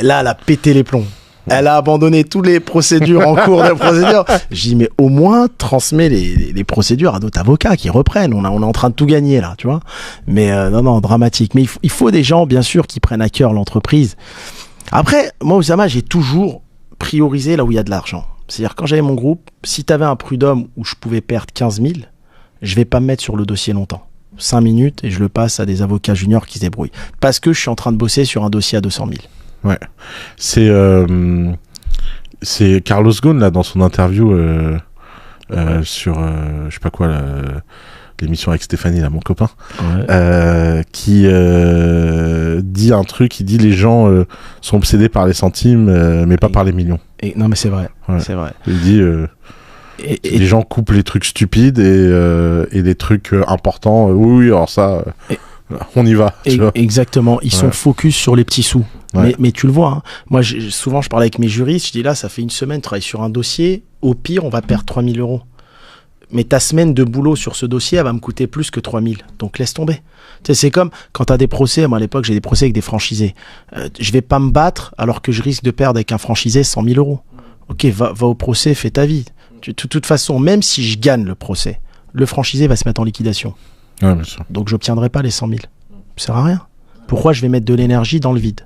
Là, elle a pété les plombs. Elle a abandonné toutes les procédures en cours de procédure. Je dis, mais au moins, transmets les procédures à d'autres avocats qui reprennent. On est en train de tout gagner, là, tu vois. Mais non, dramatique. Mais il faut des gens, bien sûr, qui prennent à cœur l'entreprise. Après, moi, Oussama, j'ai toujours priorisé là où il y a de l'argent. C'est-à-dire, quand j'avais mon groupe, si tu avais un prud'homme où je pouvais perdre 15 000, je vais pas me mettre sur le dossier longtemps. 5 minutes et je le passe à des avocats juniors qui se débrouillent. Parce que je suis en train de bosser sur un dossier à 200 000. Ouais, c'est Carlos Ghosn là dans son interview sur je sais pas quoi l'émission avec Stéphanie là, mon copain, qui dit un truc, il dit les gens sont obsédés par les centimes mais pas par les millions. Et non mais c'est vrai, c'est vrai. Il dit les gens coupent les trucs stupides et les trucs importants. Oui, alors ça. On y va. Exactement. Ils sont focus sur les petits sous. Ouais. Mais tu le vois. Hein. Moi, souvent, je parle avec mes juristes. Je dis là, ça fait une semaine, travaille sur un dossier. Au pire, on va perdre 3 000 €. Mais ta semaine de boulot sur ce dossier, elle va me coûter plus que 3 000. Donc, laisse tomber. Tu sais, c'est comme quand tu as des procès. Moi, à l'époque, j'ai des procès avec des franchisés. Je vais pas me battre alors que je risque de perdre avec un franchisé 100 000 €. Ok, va au procès, fais ta vie. De toute façon, même si je gagne le procès, le franchisé va se mettre en liquidation. Ouais, bien sûr. Donc j'obtiendrai pas les 100 000. Ça sert à rien. Pourquoi je vais mettre de l'énergie dans le vide?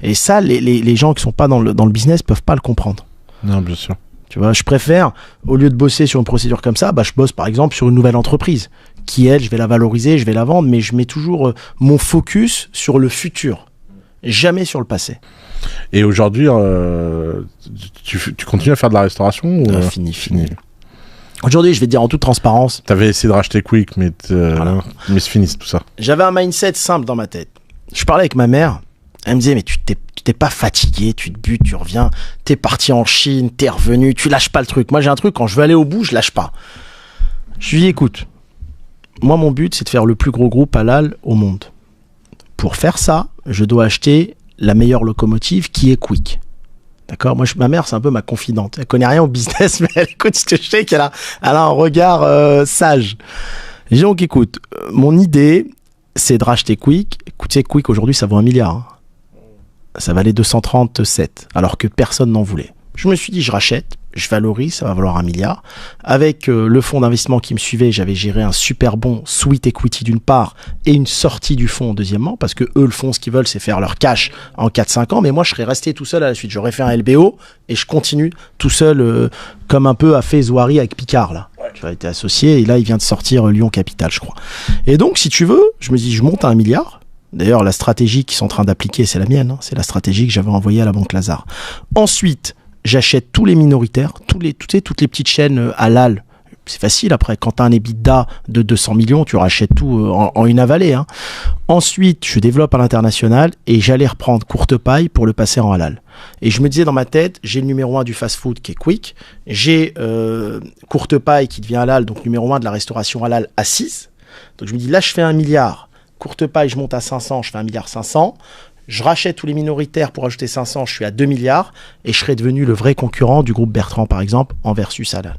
Et ça, les gens qui sont pas dans le business peuvent pas le comprendre. Non, bien sûr. Tu vois, je préfère, au lieu de bosser sur une procédure comme ça, je bosse par exemple sur une nouvelle entreprise qui, elle, je vais la valoriser, je vais la vendre, mais je mets toujours mon focus sur le futur, jamais sur le passé. Et aujourd'hui, tu continues à faire de la restauration ou Fini. Aujourd'hui, je vais te dire en toute transparence. T'avais essayé de racheter Quick, mais c'est fini tout ça. J'avais un mindset simple dans ma tête. Je parlais avec ma mère. Elle me disait, mais tu t'es pas fatigué, tu te butes, tu reviens. T'es parti en Chine, t'es revenu, tu lâches pas le truc. Moi, j'ai un truc, quand je veux aller au bout, je lâche pas. Je lui dis, écoute, moi, mon but, c'est de faire le plus gros groupe halal au monde. Pour faire ça, je dois acheter la meilleure locomotive qui est Quick. D'accord. Moi, ma mère, c'est un peu ma confidente. Elle connaît rien au business, mais elle écoute ce que je sais, elle a un regard sage. Et donc, écoute, mon idée, c'est de racheter Quick. Écoutez, Quick, aujourd'hui, ça vaut 1 milliard. Hein. Ça valait 237, alors que personne n'en voulait. Je me suis dit, je rachète, je valorise, ça va valoir 1 milliard. Avec le fonds d'investissement qui me suivait, j'avais géré un super bon sweet equity d'une part et une sortie du fonds deuxièmement, parce que eux, le fonds, ce qu'ils veulent, c'est faire leur cash en 4-5 ans. Mais moi, je serais resté tout seul à la suite. J'aurais fait un LBO et je continue tout seul, comme un peu a fait Zouari avec Picard, là. Tu as été associé et là, il vient de sortir Lyon Capital, je crois. Et donc, si tu veux, je me dis, je monte à 1 milliard. D'ailleurs, la stratégie qu'ils sont en train d'appliquer, c'est la mienne. Hein. C'est la stratégie que j'avais envoyée à la Banque Lazare. Ensuite, j'achète tous les minoritaires, toutes les petites chaînes halal. C'est facile après. Quand tu as un EBITDA de 200 millions, tu rachètes tout en une avalée. Hein. Ensuite, je développe à l'international et j'allais reprendre Courte Paille pour le passer en halal. Et je me disais dans ma tête, j'ai le numéro 1 du fast-food qui est Quick. J'ai Courte Paille qui devient halal, donc numéro 1 de la restauration halal assise. Donc je me dis, là, je fais 1 milliard. Courte Paille, je monte à 500, je fais 1,5 milliard. Je rachète tous les minoritaires pour ajouter 500, je suis à 2 milliards et je serai devenu le vrai concurrent du groupe Bertrand, par exemple, en versus halal.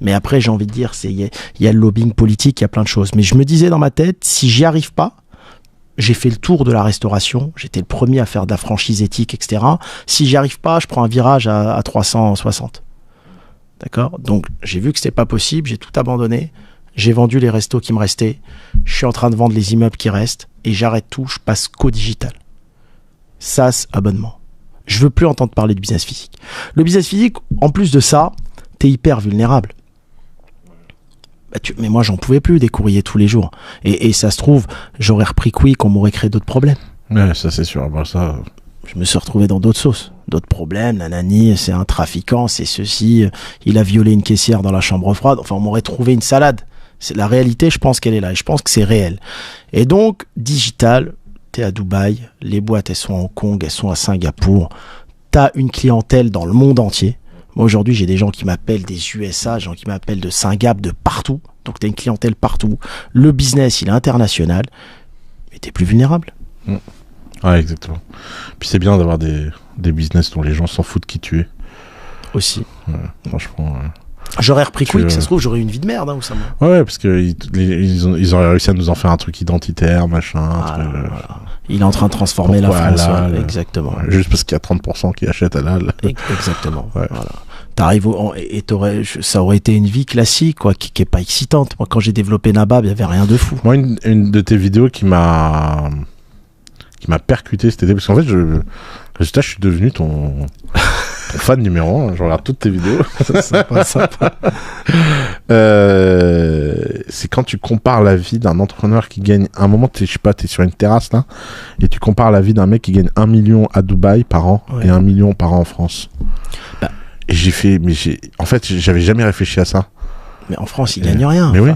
Mais après, j'ai envie de dire, il y a le lobbying politique, il y a plein de choses. Mais je me disais dans ma tête, si j'y arrive pas, j'ai fait le tour de la restauration, j'étais le premier à faire de la franchise éthique, etc. Si j'y arrive pas, je prends un virage à 360. D'accord ? Donc, j'ai vu que c'était pas possible, j'ai tout abandonné. J'ai vendu les restos qui me restaient. Je suis en train de vendre les immeubles qui restent. Et j'arrête tout, je passe qu'au digital. SaaS, abonnement. Je veux plus entendre parler de business physique. Le business physique, en plus de ça, t'es hyper vulnérable. Mais moi, j'en pouvais plus des courriers tous les jours. Et ça se trouve, j'aurais repris Quick, on m'aurait créé d'autres problèmes. Ouais, ça c'est sûr. Bon, ça... Je me suis retrouvé dans d'autres sauces. D'autres problèmes, nanani, c'est un trafiquant, c'est ceci, il a violé une caissière dans la chambre froide. Enfin, on m'aurait trouvé une salade. C'est la réalité, je pense qu'elle est là. Et je pense que c'est réel. Et donc, digital, t'es à Dubaï, les boîtes, elles sont à Hong Kong, elles sont à Singapour. T'as une clientèle dans le monde entier. Moi, aujourd'hui, j'ai des gens qui m'appellent des USA, des gens qui m'appellent de Singapour, de partout. Donc, t'as une clientèle partout. Le business, il est international. Mais t'es plus vulnérable. Ouais, exactement. Puis c'est bien d'avoir des business dont les gens s'en foutent qui tu es. Aussi. Ouais, franchement... J'aurais repris Quick, ça se trouve, j'aurais eu une vie de merde, hein, Oussama. Ouais, parce que ils auraient réussi à nous en faire un truc identitaire, machin. Voilà. Il est en train de transformer la France. Halal, exactement. Ouais, juste parce qu'il y a 30% qui achètent halal. Exactement. Ouais. Voilà. T'arrives ça aurait été une vie classique, quoi, qui est pas excitante. Moi, quand j'ai développé Nabab, il y avait rien de fou. Moi, une de tes vidéos qui m'a percuté cet été, parce qu'en fait, résultat, je suis devenu ton fan numéro 1. Je regarde toutes tes vidéos. C'est sympa. C'est quand tu compares la vie d'un entrepreneur qui gagne, à un moment, je sais pas, t'es sur une terrasse là, et tu compares la vie d'un mec qui gagne 1 million à Dubaï par an et 1 million par an en France. Et en fait, j'avais jamais réfléchi à ça. Mais en France, il gagne rien. Mais oui.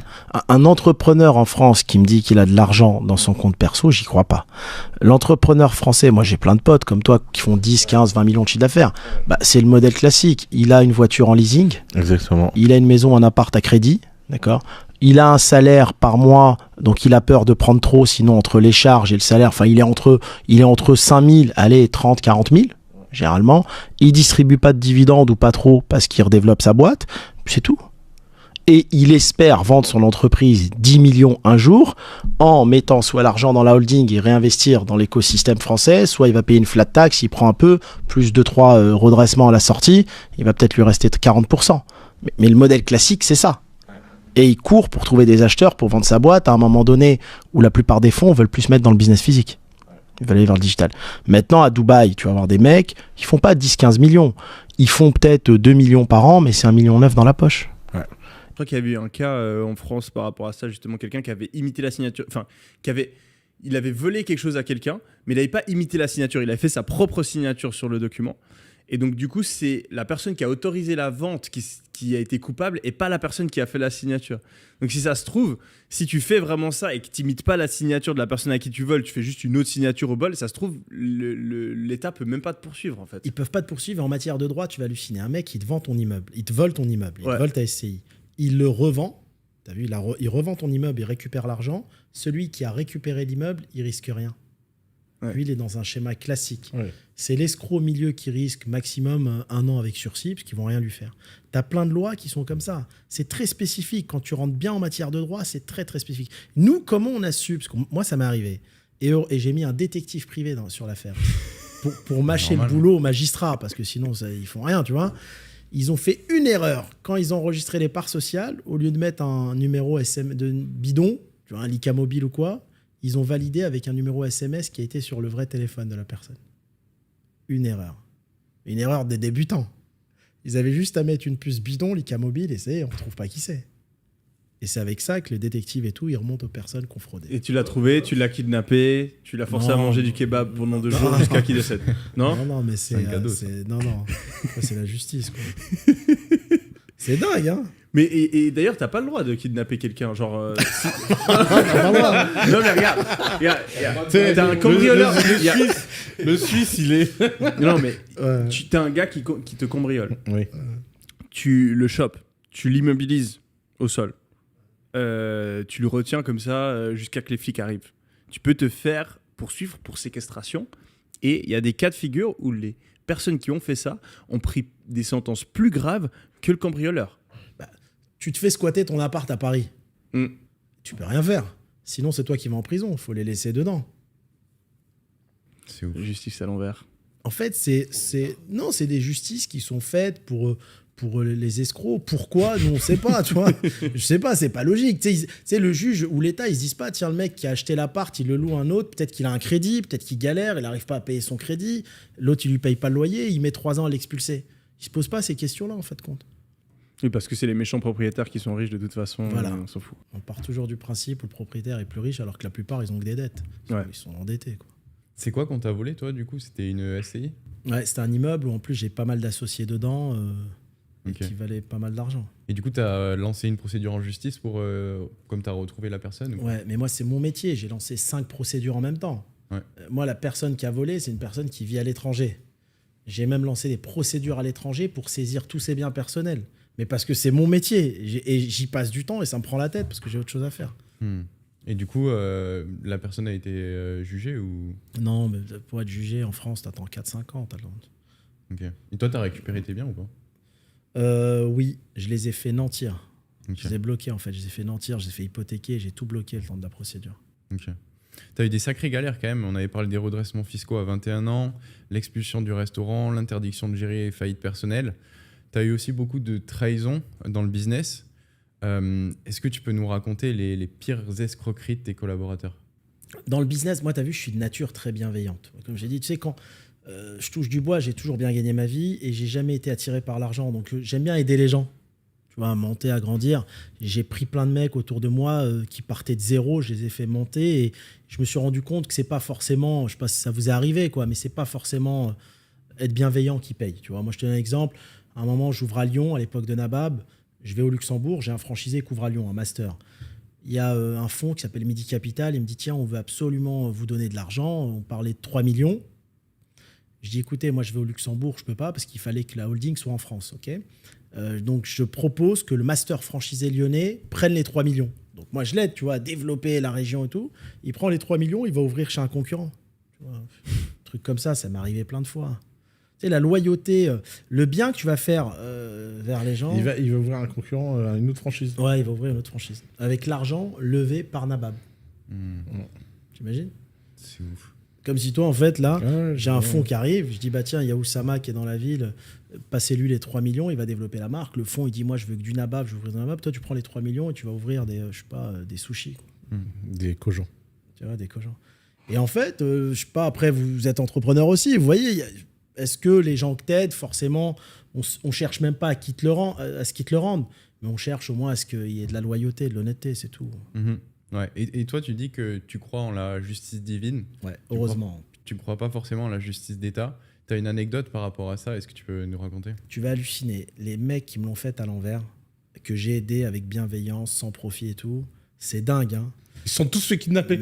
Un entrepreneur en France qui me dit qu'il a de l'argent dans son compte perso, j'y crois pas. L'entrepreneur français, moi j'ai plein de potes comme toi qui font 10, 15, 20 millions de chiffre d'affaires. C'est le modèle classique. Il a une voiture en leasing. Exactement. Il a une maison, un appart à crédit. D'accord. Il a un salaire par mois, donc il a peur de prendre trop, sinon entre les charges et le salaire, il est entre 5 000, allez, 30, 40 000. Généralement, il distribue pas de dividendes ou pas trop parce qu'il redéveloppe sa boîte, c'est tout. Et il espère vendre son entreprise 10 millions un jour en mettant soit l'argent dans la holding et réinvestir dans l'écosystème français, soit il va payer une flat tax, il prend un peu, plus 2-3 redressements à la sortie, il va peut-être lui rester 40%. Mais le modèle classique, c'est ça. Et il court pour trouver des acheteurs pour vendre sa boîte à un moment donné où la plupart des fonds veulent plus se mettre dans le business physique. Ils veulent aller vers le digital. Maintenant, à Dubaï, tu vas avoir des mecs, ils font pas 10-15 millions. Ils font peut-être 2 millions par an, mais c'est 1,9 million dans la poche. Je crois qu'il y avait eu un cas en France par rapport à ça, justement, quelqu'un qui avait imité la signature, il avait volé quelque chose à quelqu'un, mais il n'avait pas imité la signature, il avait fait sa propre signature sur le document. Et donc, du coup, c'est la personne qui a autorisé la vente qui a été coupable et pas la personne qui a fait la signature. Donc, si ça se trouve, si tu fais vraiment ça et que tu n'imites pas la signature de la personne à qui tu voles, tu fais juste une autre signature au bol, ça se trouve, l'État peut même pas te poursuivre, en fait. Ils peuvent pas te poursuivre. En matière de droit, tu vas halluciner. Un mec, il te vend ton immeuble. Il te vole ton immeuble. Il te vole ta SCI. Il le revend. T'as vu, il revend ton immeuble, il récupère l'argent. Celui qui a récupéré l'immeuble, il risque rien. Ouais. Lui, il est dans un schéma classique. Ouais. C'est l'escroc au milieu qui risque maximum 1 an avec sursis, parce qu'ils vont rien lui faire. Tu as plein de lois qui sont comme ça. C'est très spécifique. Quand tu rentres bien en matière de droit, c'est très, très spécifique. Nous, comment on a su, parce que moi, ça m'est arrivé, et j'ai mis un détective privé sur l'affaire, pour mâcher le boulot aux magistrats, parce que sinon, ils font rien, tu vois. Ils ont fait une erreur. Quand ils ont enregistré les parts sociales, au lieu de mettre un numéro de bidon, tu vois, un Lika mobile ou quoi, ils ont validé avec un numéro SMS qui a été sur le vrai téléphone de la personne. Une erreur. Une erreur des débutants. Ils avaient juste à mettre une puce bidon, Lika mobile, et on ne trouve pas qui c'est. Et c'est avec ça que les détectives et tout, ils remontent aux personnes qui ont fraudé. Et tu l'as trouvé, tu l'as kidnappé, tu l'as forcé à manger du kebab pendant 2 jours jusqu'à qu'il décède. Non, mais c'est un cadeau. Ça, c'est la justice, quoi. C'est dingue, hein. Mais et d'ailleurs, t'as pas le droit de kidnapper quelqu'un, genre. Non mais regarde, t'as un cambrioleur. Le Suisse, il est. Non mais t'as un gars qui te cambriole. Oui. Tu le chopes, tu l'immobilises au sol, tu le retiens comme ça jusqu'à que les flics arrivent. Tu peux te faire poursuivre pour séquestration. Et il y a des cas de figure où les personnes qui ont fait ça ont pris des sentences plus graves que le cambrioleur. Tu te fais squatter ton appart à Paris. Tu peux rien faire. Sinon, c'est toi qui vas en prison. Il faut les laisser dedans. C'est ouf. Justice à l'envers. En fait, c'est des justices qui sont faites pour les escrocs. Pourquoi? Nous, on ne sait pas, tu vois. Je sais pas, c'est pas logique. Tu sais, le juge ou l'État, ils se disent pas, tiens, le mec qui a acheté l'appart, il le loue à un autre, peut-être qu'il a un crédit, peut-être qu'il galère, il n'arrive pas à payer son crédit, l'autre, il lui paye pas le loyer, il met 3 ans à l'expulser. Ils se posent pas ces questions-là, en fait, compte. Oui, parce que c'est les méchants propriétaires qui sont riches de toute façon. Voilà. On s'en fout. On part toujours du principe où le propriétaire est plus riche, alors que la plupart, ils ont que des dettes. Ils sont endettés, quoi. C'est quoi qu'on t'a volé, toi, du coup? C'était une SCI? Ouais, c'était un immeuble où, en plus, j'ai pas mal d'associés dedans qui valaient pas mal d'argent. Et du coup, t'as lancé une procédure en justice pour, comme t'as retrouvé la personne ou... Ouais, mais moi, c'est mon métier. J'ai lancé 5 procédures en même temps. Ouais. Moi, la personne qui a volé, c'est une personne qui vit à l'étranger. J'ai même lancé des procédures à l'étranger pour saisir tous ses biens personnels. Mais parce que c'est mon métier. Et j'y passe du temps et ça me prend la tête parce que j'ai autre chose à faire. Et du coup, la personne a été jugée ou... Non, mais pour être jugé en France, t'attends 4-5 ans. T'as le... Ok. Et toi, t'as récupéré tes biens ou pas? Oui, je les ai fait nantir. Ok. Je les ai bloqués en fait. Je les ai fait nantir, je les ai fait hypothéquer, j'ai tout bloqué le temps de la procédure. Ok. Tu as eu des sacrées galères quand même. On avait parlé des redressements fiscaux à 21 ans, l'expulsion du restaurant, l'interdiction de gérer les faillites personnelles. Tu as eu aussi beaucoup de trahison dans le business. Est-ce que tu peux nous raconter les pires escroqueries de tes collaborateurs? Dans le business, moi, tu as vu, je suis de nature très bienveillante. Comme j'ai dit, tu sais, quand je touche du bois, j'ai toujours bien gagné ma vie et j'ai jamais été attiré par l'argent. Donc, j'aime bien aider les gens, tu vois, à monter, à grandir. J'ai pris plein de mecs autour de moi qui partaient de zéro, je les ai fait monter et je me suis rendu compte que c'est pas forcément, je sais pas si ça vous est arrivé, quoi, mais c'est pas forcément être bienveillant qui paye. Tu vois, moi, je te donne un exemple. À un moment, j'ouvre à Lyon, à l'époque de Nabab. Je vais au Luxembourg, j'ai un franchisé qui ouvre à Lyon, un master. Il y a un fonds qui s'appelle Midi Capital. Il me dit, tiens, on veut absolument vous donner de l'argent. On parlait de 3 millions. Je dis, écoutez, moi, je vais au Luxembourg, je ne peux pas parce qu'il fallait que la holding soit en France. Okay, donc, je propose que le master franchisé lyonnais prenne les 3 millions. Donc, moi, je l'aide, tu vois, à développer la région et tout. Il prend les 3 millions, il va ouvrir chez un concurrent. Tu vois, un truc comme ça m'est arrivé plein de fois. Tu sais, la loyauté, le bien que tu vas faire vers les gens. Il va ouvrir un concurrent à une autre franchise. Ouais, il va ouvrir une autre franchise. Avec l'argent levé par Nabab. T'imagines ? C'est ouf. Comme si toi, en fait, là, Ouais, j'ai un fonds qui arrive. Je dis, bah tiens, il y a Oussama qui est dans la ville. Passez-lui les 3 millions, il va développer la marque. Le fonds, il dit, moi, je veux que du Nabab, je veux ouvrir du Nabab. Toi, tu prends les 3 millions et tu vas ouvrir des, je sais pas, des sushis. Quoi. Des kojans. Tu vois, des kojans. Et en fait, je sais pas, après, vous êtes entrepreneur aussi. Vous voyez, est-ce que les gens que t'aident, forcément, on cherche même pas à ce qu'ils te le rendent, mais on cherche au moins à ce qu'il y ait de la loyauté, de l'honnêteté, c'est tout. Ouais. Et toi, tu dis que tu crois en la justice divine. Ouais, heureusement. Tu ne crois pas forcément en la justice d'État. Tu as une anecdote par rapport à ça. Est-ce que tu peux nous raconter? Tu vas halluciner. Les mecs qui me l'ont fait à l'envers, que j'ai aidé avec bienveillance, sans profit et tout, c'est dingue, hein. Ils sont tous fait kidnapper.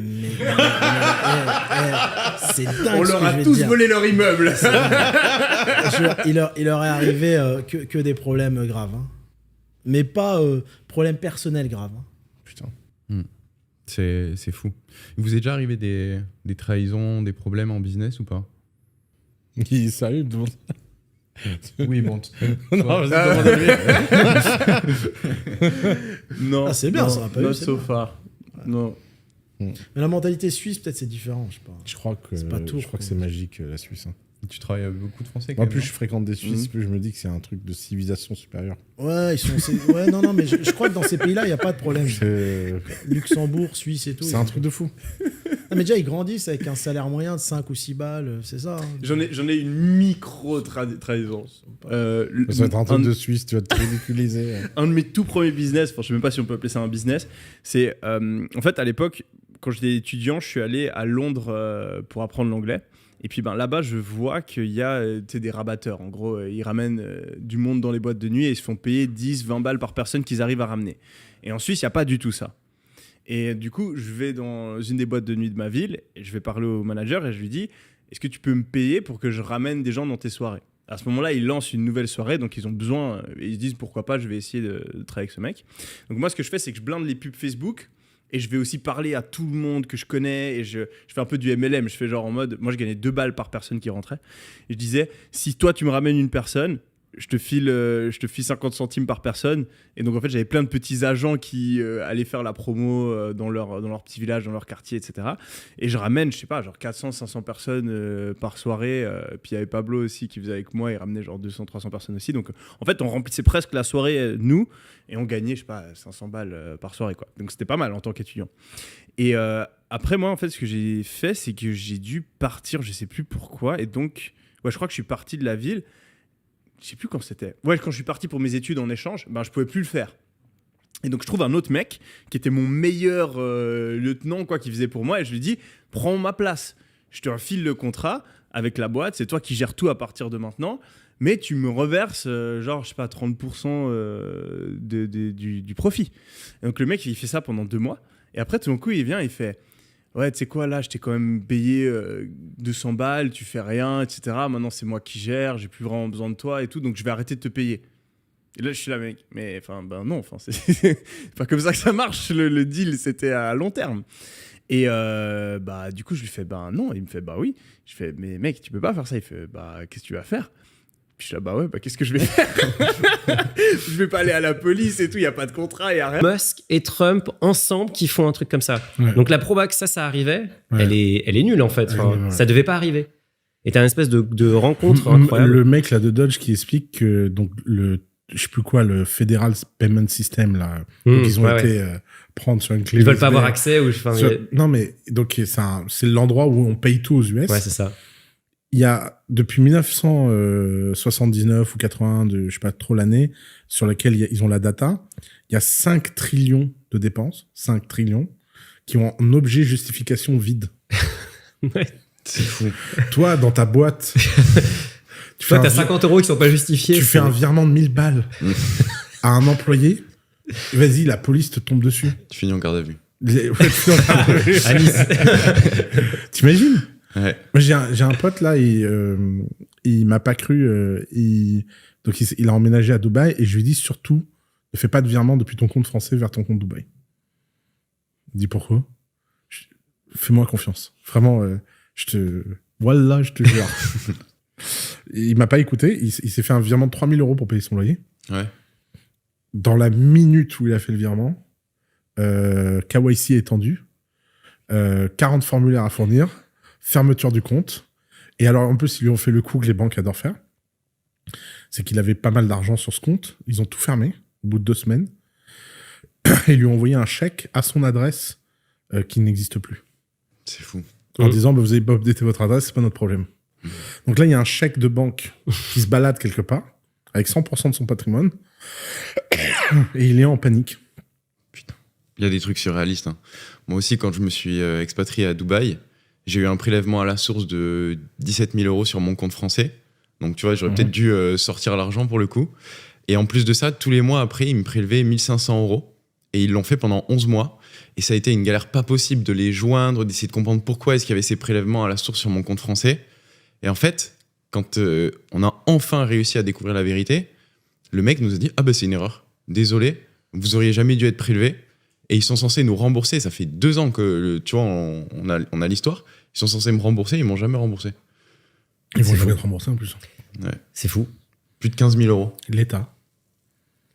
C'est dingue. On leur a tous volé leur immeuble. Il leur est arrivé que des problèmes graves. Hein. Mais pas problèmes personnels graves. Hein. Putain. C'est fou. Vous est déjà arrivé des trahisons, des problèmes en business ou pas? Il est sérieux, il me demande. Oui, bon. Non, vas-y, demande à lui. Non. Ah, c'est bien, non, ça va pas not eu, c'est so bien. far. Non. Mais la mentalité suisse, peut-être, c'est différent. Je sais pas. Je crois que C'est pas Tours, je crois que quoi. c'est magique, la Suisse. Hein. Tu travailles avec beaucoup de Français quand Moi, même, plus non? je fréquente des Suisses, plus je me dis que c'est un truc de civilisation supérieure. Ouais, ouais, non, mais je crois que dans ces pays-là, il n'y a pas de problème. C'est Luxembourg, Suisse et tout. un truc de fou. Ah, mais déjà, ils grandissent avec un salaire moyen de 5 ou 6 balles, c'est ça. Hein. J'en ai une micro-trahison. Ça va être un truc de Suisse, tu vas te ridiculiser. Un de mes tout premiers business, enfin, je sais même pas si on peut appeler ça un business, c'est en fait à l'époque, quand j'étais étudiant, je suis allé à Londres pour apprendre l'anglais. Et puis là-bas, je vois qu'il y a des rabatteurs. En gros, ils ramènent du monde dans les boîtes de nuit et ils se font payer 10, 20 balles par personne qu'ils arrivent à ramener. Et en Suisse, il n'y a pas du tout ça. Et du coup, je vais dans une des boîtes de nuit de ma ville et je vais parler au manager et je lui dis, est-ce que tu peux me payer pour que je ramène des gens dans tes soirées? À ce moment-là, ils lancent une nouvelle soirée, donc ils ont besoin, et ils se disent pourquoi pas, je vais essayer de travailler avec ce mec. Donc moi, ce que je fais, c'est que je blinde les pubs Facebook et je vais aussi parler à tout le monde que je connais et je fais un peu du MLM. Je fais genre en mode, moi je gagnais 2 balles par personne qui rentrait. Et je disais, si toi tu me ramènes une personne, je te file 50 centimes par personne. Et donc en fait, j'avais plein de petits agents qui allaient faire la promo dans leur petit village, dans leur quartier, etc. Et je ramène, je sais pas, genre 400, 500 personnes par soirée. Puis il y avait Pablo aussi qui faisait avec moi, il ramenait genre 200, 300 personnes aussi. Donc en fait, on remplissait presque la soirée, nous, et on gagnait, je sais pas, 500 balles par soirée, quoi. Donc c'était pas mal en tant qu'étudiant. Et après, moi, en fait, ce que j'ai fait, c'est que j'ai dû partir, je sais plus pourquoi. Et donc, ouais, je crois que je suis parti de la ville. Je sais plus quand c'était. Ouais, quand je suis parti pour mes études en échange, je pouvais plus le faire. Et donc je trouve un autre mec qui était mon meilleur lieutenant, quoi, qui faisait pour moi, et je lui dis, prends ma place. Je te refile le contrat avec la boîte, c'est toi qui gères tout à partir de maintenant, mais tu me reverses genre, je sais pas, 30% du profit. Et donc le mec, il fait ça pendant 2 mois, et après tout d'un coup, il vient, il fait, ouais, tu sais quoi, là, je t'ai quand même payé 200 balles, tu fais rien, etc. Maintenant, c'est moi qui gère, j'ai plus vraiment besoin de toi et tout, donc je vais arrêter de te payer. Et là, je suis là, mec, mais enfin, non, c'est pas comme ça que ça marche, le deal, c'était à long terme. Et du coup, je lui fais, non, il me fait, oui. Je fais, mais mec, tu peux pas faire ça. Il fait, qu'est-ce que tu vas faire? Puis je suis là, bah ouais, bah qu'est-ce que je vais faire? Je vais pas aller à la police et tout, il y a pas de contrat, il y a rien. Musk et Trump ensemble qui font un truc comme ça. Ouais. Donc la proba que ça arrivait, Ouais. elle est nulle en fait. Enfin, Ouais. Ça devait pas arriver. Et t'as une espèce de rencontre incroyable. Le mec là de Dodge qui explique que donc je sais plus quoi, le Federal Payment System là, donc ils ont été prendre sur une clé. Ils veulent pas USB. avoir accès ou Non mais donc c'est l'endroit où on paye tout aux US. Ouais, c'est ça. Il y a depuis 1979 ou 80, je sais pas trop l'année sur laquelle ils ont la data, il y a 5 trillions de dépenses, 5 trillions qui ont un objet justification vide. Ouais. C'est fou. Toi dans ta boîte Toi, t'as 50 € qui sont pas justifiés. tu fais un virement de 1000 balles à un employé, vas-y, la police te tombe dessus. Tu finis en garde à vue. à Nice. T'imagines? Ouais. Moi, j'ai un pote là, il m'a pas cru. Donc il a emménagé à Dubaï et je lui dis surtout, ne fais pas de virement depuis ton compte français vers ton compte Dubaï. Il dit pourquoi? Fais-moi confiance. Vraiment, je te jure. Il m'a pas écouté. Il s'est fait un virement de 3000 € pour payer son loyer. Ouais. Dans la minute où il a fait le virement, KYC étendu, 40 formulaires à fournir, fermeture du compte. Et alors, en plus, ils lui ont fait le coup que les banques adorent faire. C'est qu'il avait pas mal d'argent sur ce compte. Ils ont tout fermé au bout de 2 semaines. Et ils lui ont envoyé un chèque à son adresse qui n'existe plus. C'est fou. En disant, bah, vous avez pas updaté votre adresse, c'est pas notre problème. Donc là, il y a un chèque de banque qui se balade quelque part, avec 100% de son patrimoine. Et il est en panique. Il y a des trucs surréalistes. Hein. Moi aussi, quand je me suis expatrié à Dubaï, j'ai eu un prélèvement à la source de 17 000 € sur mon compte français. Donc, tu vois, j'aurais peut-être dû sortir l'argent pour le coup. Et en plus de ça, tous les mois après, ils me prélevaient 1500 €. Et ils l'ont fait pendant 11 mois. Et ça a été une galère pas possible de les joindre, d'essayer de comprendre pourquoi est-ce qu'il y avait ces prélèvements à la source sur mon compte français. Et en fait, quand on a enfin réussi à découvrir la vérité, le mec nous a dit « Ah bah c'est une erreur. Désolé, vous auriez jamais dû être prélevé. » Et ils sont censés nous rembourser. Ça fait 2 ans que, tu vois, on a l'histoire. Ils sont censés me rembourser, ils m'ont jamais remboursé. Ils vont jamais te rembourser en plus. Ouais. C'est fou. Plus de 15 000 €. L'État,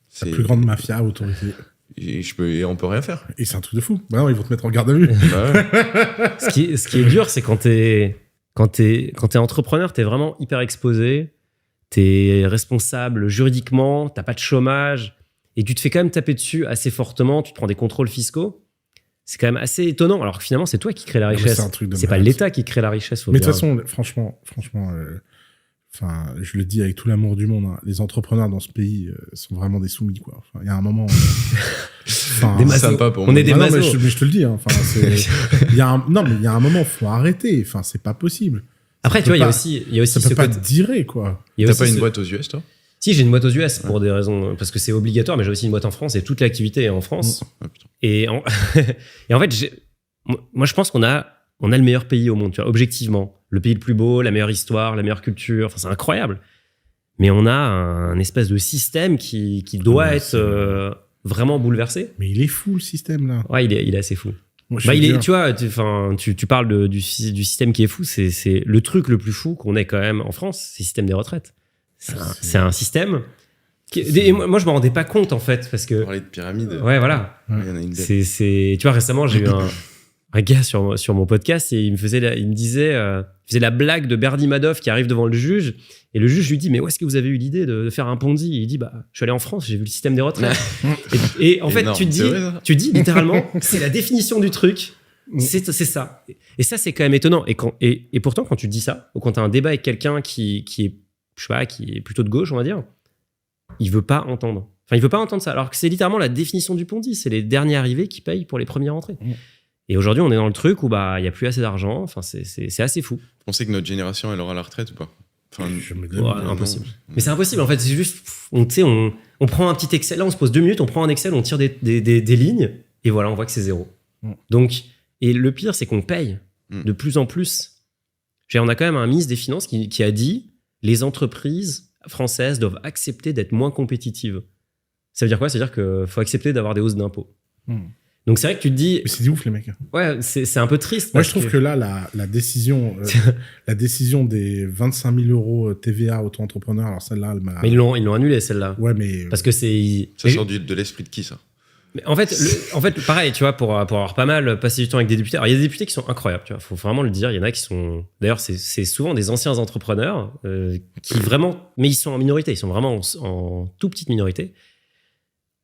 C'est la plus grande mafia autorisée. Et on peut rien faire. Et c'est un truc de fou. Bah non, ils vont te mettre en garde à vue. Bah ouais. Ce qui est dur, c'est quand t'es entrepreneur, t'es vraiment hyper exposé, t'es responsable juridiquement, t'as pas de chômage, et tu te fais quand même taper dessus assez fortement, tu te prends des contrôles fiscaux. C'est quand même assez étonnant. Alors que finalement, c'est toi qui crée la mais richesse. c'est un truc de C'est pas malade. l'État qui crée la richesse. Mais de toute façon, franchement, je le dis avec tout l'amour du monde, hein, les entrepreneurs dans ce pays sont vraiment des soumis, quoi. Enfin, il y a un moment. Des masos. Sympa pour On moi. est des Ah non, mais masos. je te le dis. Hein, enfin, il y a un moment, faut arrêter. Enfin, c'est pas possible. Après, Ça tu vois, peut il y a pas- aussi Ça ce peut pas côté- te direr, quoi. il y a T'as aussi pas une ce- boîte aux US, toi? Si, j'ai une boîte aux US pour des raisons, parce que c'est obligatoire, mais j'ai aussi une boîte en France et toute l'activité est en France. Ah, putain. Et en fait, moi, je pense qu'on a le meilleur pays au monde, tu vois, objectivement. Le pays le plus beau, la meilleure histoire, la meilleure culture. Enfin, c'est incroyable. Mais on a un espèce de système qui doit Ouais, être vraiment bouleversé. Mais il est fou, le système, là. Ouais, il est assez fou. Moi, je Bah, veux dire, tu vois, tu parles du système qui est fou. C'est le truc le plus fou qu'on ait quand même en France, c'est le système des retraites. C'est un système. Et moi, je me rendais pas compte, en fait, parce On que. parlait de pyramide. Ouais, voilà. Il y en a une belle. Tu vois, récemment, j'ai eu un gars sur mon podcast et il me disait, il faisait la blague de Bernie Madoff qui arrive devant le juge et le juge lui dit, mais où est-ce que vous avez eu l'idée de faire un Ponzi? Et il dit, bah, je suis allé en France, j'ai vu le système des retraites. et en fait, Énorme, tu c'est vrai, ça dis littéralement, c'est la définition du truc. C'est ça. Et ça, c'est quand même étonnant. Et pourtant, quand tu dis ça, ou quand tu as un débat avec quelqu'un qui est, je sais pas, qui est plutôt de gauche, on va dire, il veut pas entendre. Enfin, il veut pas entendre ça. Alors que c'est littéralement la définition du Ponzi. C'est les derniers arrivés qui payent pour les premiers rentrés. Et aujourd'hui, on est dans le truc où bah il y a plus assez d'argent. Enfin, c'est assez fou. Vous pensez que notre génération, elle aura la retraite ou pas? Enfin, je me Ouais, demande. impossible. Mais c'est impossible. En fait, c'est juste, on prend un petit Excel. Là, on se pose 2 minutes, on prend un Excel, on tire des lignes, et voilà, on voit que c'est 0. Donc, et le pire, c'est qu'on paye de plus en plus. On a quand même un ministre des Finances qui a dit les entreprises françaises doivent accepter d'être moins compétitives. Ça veut dire quoi? Ça veut dire qu'il faut accepter d'avoir des hausses d'impôts. Donc c'est vrai que tu te dis, Mais c'est du ouf, les mecs. ouais, c'est un peu triste. Moi, parce je trouve que là, la décision des 25 000 euros TVA auto-entrepreneur, alors celle-là, elle m'a. Mais ils l'ont annulé celle-là. Ouais, mais. Parce que c'est. Ça sort de l'esprit de qui, ça? Mais en fait, pareil, tu vois, pour avoir pas mal passé du temps avec des députés. Alors, il y a des députés qui sont incroyables, tu vois. Faut vraiment le dire. Il y en a qui sont. D'ailleurs, c'est souvent des anciens entrepreneurs qui vraiment. Mais ils sont en minorité. Ils sont vraiment en tout petite minorité.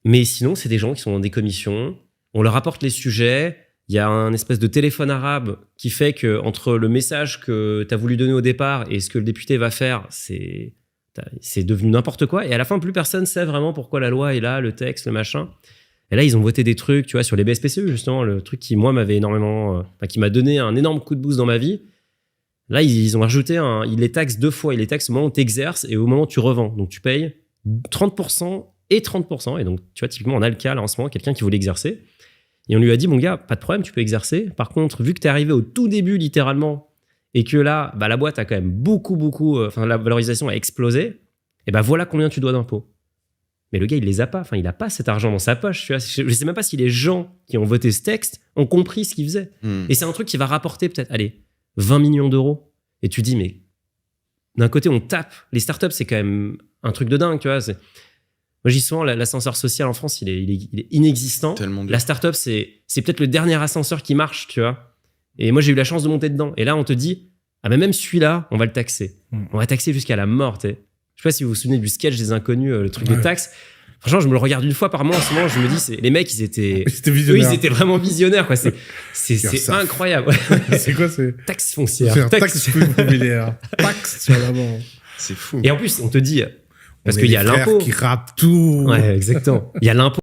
Mais sinon, c'est des gens qui sont dans des commissions. On leur apporte les sujets. Il y a un espèce de téléphone arabe qui fait que entre le message que tu as voulu donner au départ et ce que le député va faire, c'est devenu n'importe quoi. Et à la fin, plus personne sait vraiment pourquoi la loi est là, le texte, le machin. Et là, ils ont voté des trucs, tu vois, sur les BSPCE, justement, le truc qui, moi, m'avait énormément... qui m'a donné un énorme coup de boost dans ma vie. Là, ils ont rajouté ils les taxent 2 fois. Ils les taxent au moment où tu exerces et au moment où tu revends. Donc, tu payes 30% et 30%. Et donc, tu vois, typiquement, on a le cas, là, en ce moment, quelqu'un qui voulait exercer. Et on lui a dit, mon gars, pas de problème, tu peux exercer. Par contre, vu que tu es arrivé au tout début, littéralement, et que là, bah, la boîte a quand même beaucoup... la valorisation a explosé, et bah voilà combien tu dois d'impôts. Mais le gars, il les a pas. Enfin, il a pas cet argent dans sa poche. Tu vois. Je sais même pas si les gens qui ont voté ce texte ont compris ce qu'il faisait. Et c'est un truc qui va rapporter peut-être, 20 millions d'euros. Et tu dis, mais d'un côté, on tape. Les startups, c'est quand même un truc de dingue, tu vois. Moi, je dis souvent, l'ascenseur social en France, il est inexistant. La startup, c'est peut-être le dernier ascenseur qui marche, tu vois. Et moi, j'ai eu la chance de monter dedans. Et là, on te dit, ah, mais même celui-là, on va le taxer. On va taxer jusqu'à la mort, tu sais. Je sais pas si vous vous souvenez du sketch des inconnus, le truc de taxes. Franchement, je me le regarde une fois par mois en ce moment. Je me dis, les mecs, ils étaient vraiment visionnaires, quoi. C'est incroyable. C'est quoi, taxe foncière, taxe immobilière, taxe sur l'avant. C'est fou. Et en plus, on te dit, parce qu'il y a l'impôt qui rappe tout. Ouais, exactement. Il y a l'impôt